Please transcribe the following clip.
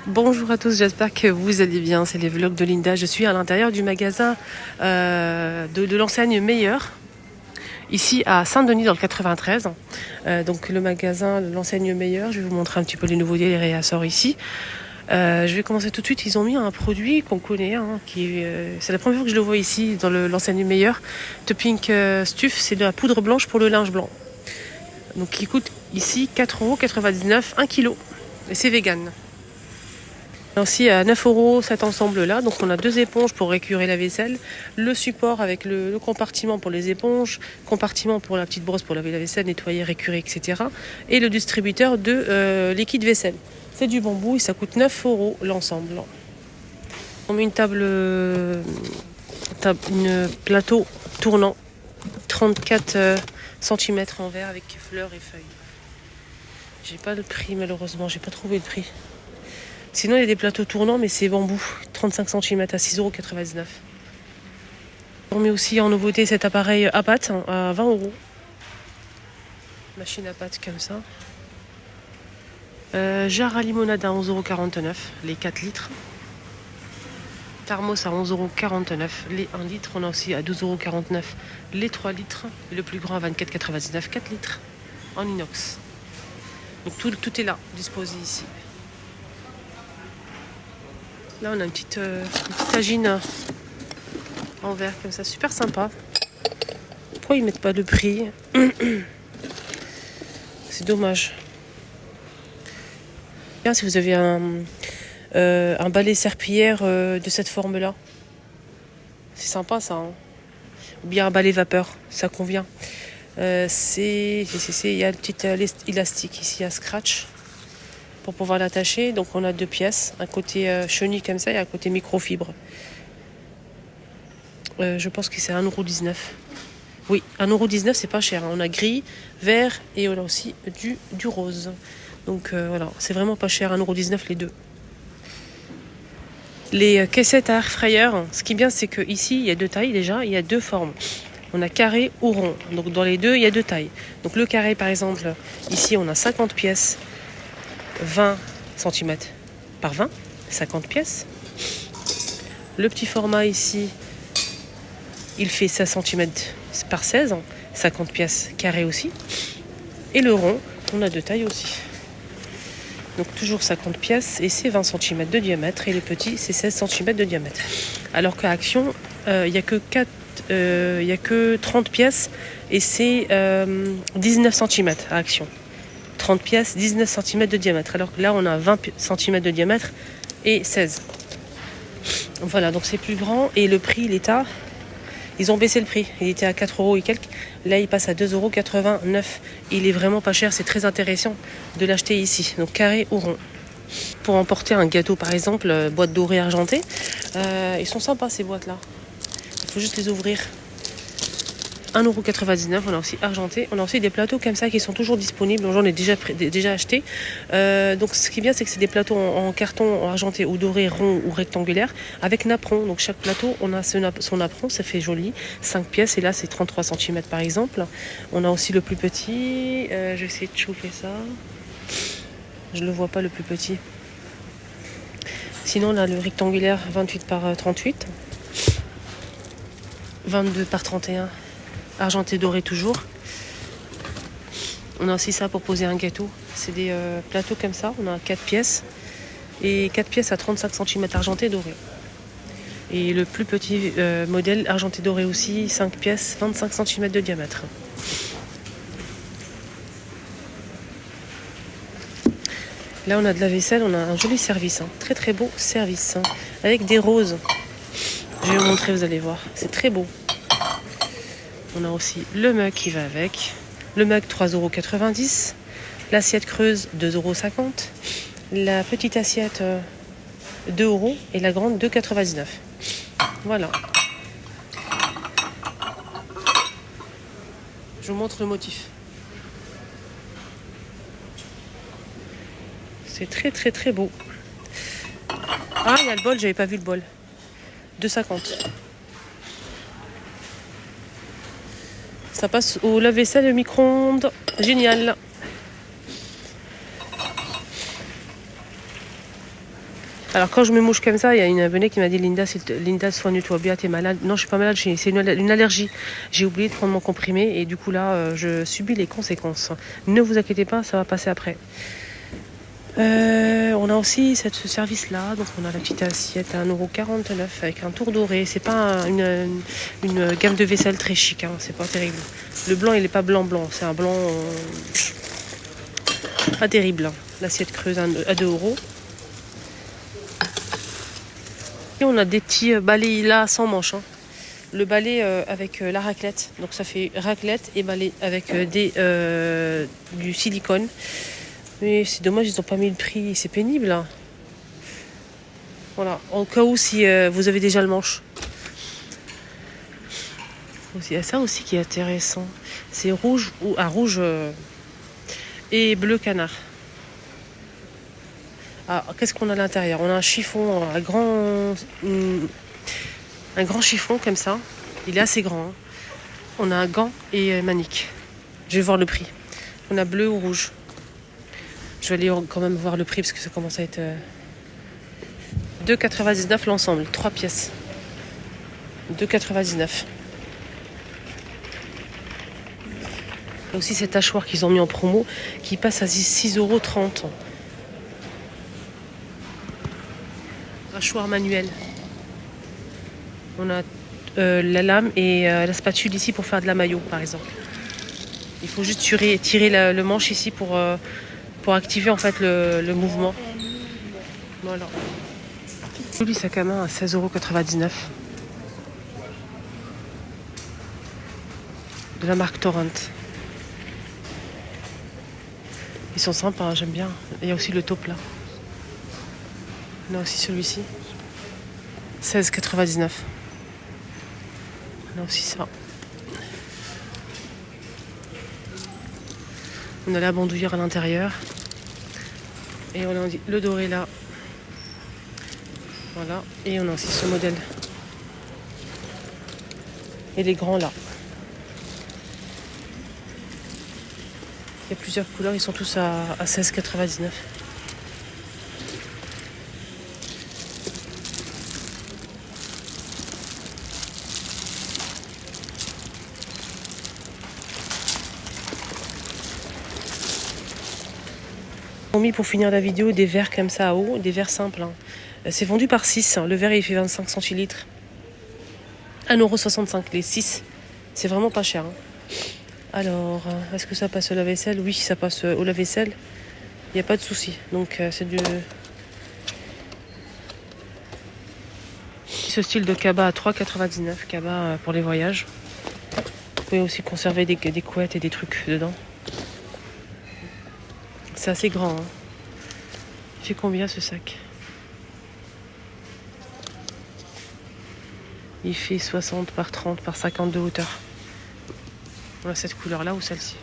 Bonjour à tous, j'espère que vous allez bien. C'est les vlogs de Linda. Je suis à l'intérieur du magasin de l'enseigne Meilleur, ici à Saint-Denis dans le 93. Donc le magasin, l'enseigne Meilleur, je vais vous montrer un petit peu les nouveautés, les réassorts ici. Je vais commencer tout de suite. Ils ont mis un produit qu'on connaît, c'est la première fois que je le vois ici dans l'enseigne Meilleur. Topping Stuff, c'est de la poudre blanche pour le linge blanc. Donc qui coûte ici 4,99 € 1 kg. Et c'est vegan. Aussi à 9 € cet ensemble-là. Donc on a 2 éponges pour récurer la vaisselle, le support avec le compartiment pour les éponges, compartiment pour la petite brosse pour laver la vaisselle, nettoyer, récurer, etc. Et le distributeur de liquide vaisselle. C'est du bambou et ça coûte 9 € l'ensemble. On met une plateau tournant 34 cm en verre avec fleurs et feuilles. J'ai pas le prix malheureusement, j'ai pas trouvé le prix. Sinon, il y a des plateaux tournants, mais c'est bambou, 35 cm à 6,99 €. On met aussi en nouveauté cet appareil à pâte à 20 €. Machine à pâte comme ça. Jarre à limonade à 11,49 €, les 4 litres. Thermos à 11,49 €, les 1 litre. On a aussi à 12,49 € les 3 litres. Et le plus grand à 24,99 €, 4 litres en inox. Donc tout est là, disposé ici. Là, on a une petite tagine en verre comme ça, super sympa. Pourquoi ils mettent pas le prix? C'est dommage. Bien, si vous avez un balai serpillière de cette forme-là, c'est sympa ça. Hein, ou bien un balai vapeur, ça convient. Il y a le petit élastique ici à scratch pour pouvoir l'attacher. Donc on a 2 pièces, un côté chenille comme ça et un côté microfibre. Je pense que c'est 1,19 €. Oui, 1,19 €, c'est pas cher. Hein. On a gris, vert et on a aussi du rose. Donc voilà, c'est vraiment pas cher, 1,19 € les deux. Les caissettes à air fryer, ce qui est bien, c'est qu'ici, il y a 2 tailles déjà, il y a 2 formes. On a carré ou rond. Donc dans les deux, il y a 2 tailles. Donc le carré, par exemple, ici, on a 50 pièces. 20 cm par 20, 50 pièces. Le petit format ici, il fait 16 cm par 16, 50 pièces carrées aussi. Et le rond, on a 2 tailles aussi. Donc toujours 50 pièces et c'est 20 cm de diamètre. Et le petit, c'est 16 cm de diamètre. Alors qu'à Action, il n'y a que 30 pièces et c'est 19 cm à Action. 30 pièces, 19 cm de diamètre. Alors que là, on a 20 cm de diamètre et 16. Voilà, donc c'est plus grand. Et le prix, l'État, ils ont baissé le prix. Il était à 4 € et quelques. Là, il passe à 2,89 €. Il est vraiment pas cher. C'est très intéressant de l'acheter ici. Donc carré ou rond. Pour emporter un gâteau, par exemple, boîte dorée argentée. Ils sont sympas, ces boîtes-là. Il faut juste les ouvrir. 1,99 €, on a aussi argenté. On a aussi des plateaux comme ça qui sont toujours disponibles. J'en ai déjà acheté. Donc ce qui est bien, c'est que c'est des plateaux en carton en argenté ou doré, rond ou rectangulaire avec napperon. Donc chaque plateau, on a son napperon, ça fait joli. 5 pièces et là c'est 33 cm par exemple. On a aussi le plus petit. Je vais essayer de chauffer ça. Je le vois pas le plus petit. Sinon on a le rectangulaire 28 par 38. 22 par 31. Argenté doré toujours. On a aussi ça pour poser un gâteau. C'est des plateaux comme ça. On a 4 pièces. Et 4 pièces à 35 cm argenté doré. Et le plus petit modèle argenté doré aussi. 5 pièces, 25 cm de diamètre. Là on a de la vaisselle. On a un joli service. Hein. Très très beau service. Hein. Avec des roses. Je vais vous montrer, vous allez voir. C'est très beau. On a aussi le mug qui va avec. Le mug 3,90 €. L'assiette creuse 2,50 €. La petite assiette 2 € et la grande 2,99 €. Voilà. Je vous montre le motif. C'est très très très beau. Ah, il y a le bol, j'avais pas vu le bol. 2,50 €. Ça passe au lave-vaisselle et au micro-ondes. Génial. Alors quand je me mouche comme ça, il y a une abonnée qui m'a dit Linda, soigne-toi bien, t'es malade. Non, je suis pas malade, c'est une allergie. J'ai oublié de prendre mon comprimé et du coup là, je subis les conséquences. Ne vous inquiétez pas, ça va passer après. On a aussi ce service-là, donc on a la petite assiette à 1,49 € avec un tour doré. C'est pas une gamme de vaisselle très chic, hein, c'est pas terrible. Le blanc, il est pas blanc, c'est un blanc pas terrible. L'assiette creuse à 2 €. Et on a des petits balais là sans manche. Hein. Le balai avec la raclette. Donc ça fait raclette et balai avec du silicone. Mais c'est dommage, ils n'ont pas mis le prix. C'est pénible. Hein. Voilà. En cas où si vous avez déjà le manche. Il y a ça aussi qui est intéressant. C'est rouge ou rouge et bleu canard. Ah, qu'est-ce qu'on a à l'intérieur? On a un chiffon, un grand chiffon comme ça. Il est assez grand. Hein. On a un gant et manique. Je vais voir le prix. On a bleu ou rouge. Je vais aller quand même voir le prix parce que ça commence à être 2,99 l'ensemble. 3 pièces. 2,99. Il y a aussi cet hachoir qu'ils ont mis en promo qui passe à 6,30 €. Hachoir manuel. On a la lame et la spatule ici pour faire de la maillot par exemple. Il faut juste tirer le manche ici pour activer en fait le mouvement. Voilà. Joli sac à main à 16,99 €. De la marque Torrent. Ils sont sympas, hein, j'aime bien. Il y a aussi le taupe là. On a aussi celui-ci. 16,99 €. On a aussi ça. On a la bandoulière à l'intérieur. Et on a le doré là. Voilà. Et on a aussi ce modèle. Et les grands là. Il y a plusieurs couleurs. Ils sont tous à 16,99 €. Ils ont mis pour finir la vidéo des verres comme ça à eau, des verres simples. Hein. C'est vendu par 6. Hein. Le verre il fait 25 centilitres. 1,65 € les 6. C'est vraiment pas cher. Hein. Alors, est-ce que ça passe au lave-vaisselle? Oui, ça passe au lave-vaisselle. Il n'y a pas de souci. Donc c'est du... Ce style de cabas à 3,99 €. Cabas pour les voyages. Vous pouvez aussi conserver des couettes et des trucs dedans. C'est assez grand. Hein. Il fait combien ce sac? Il fait 60 par 30 par 50 de hauteur. On a cette couleur là ou celle-ci.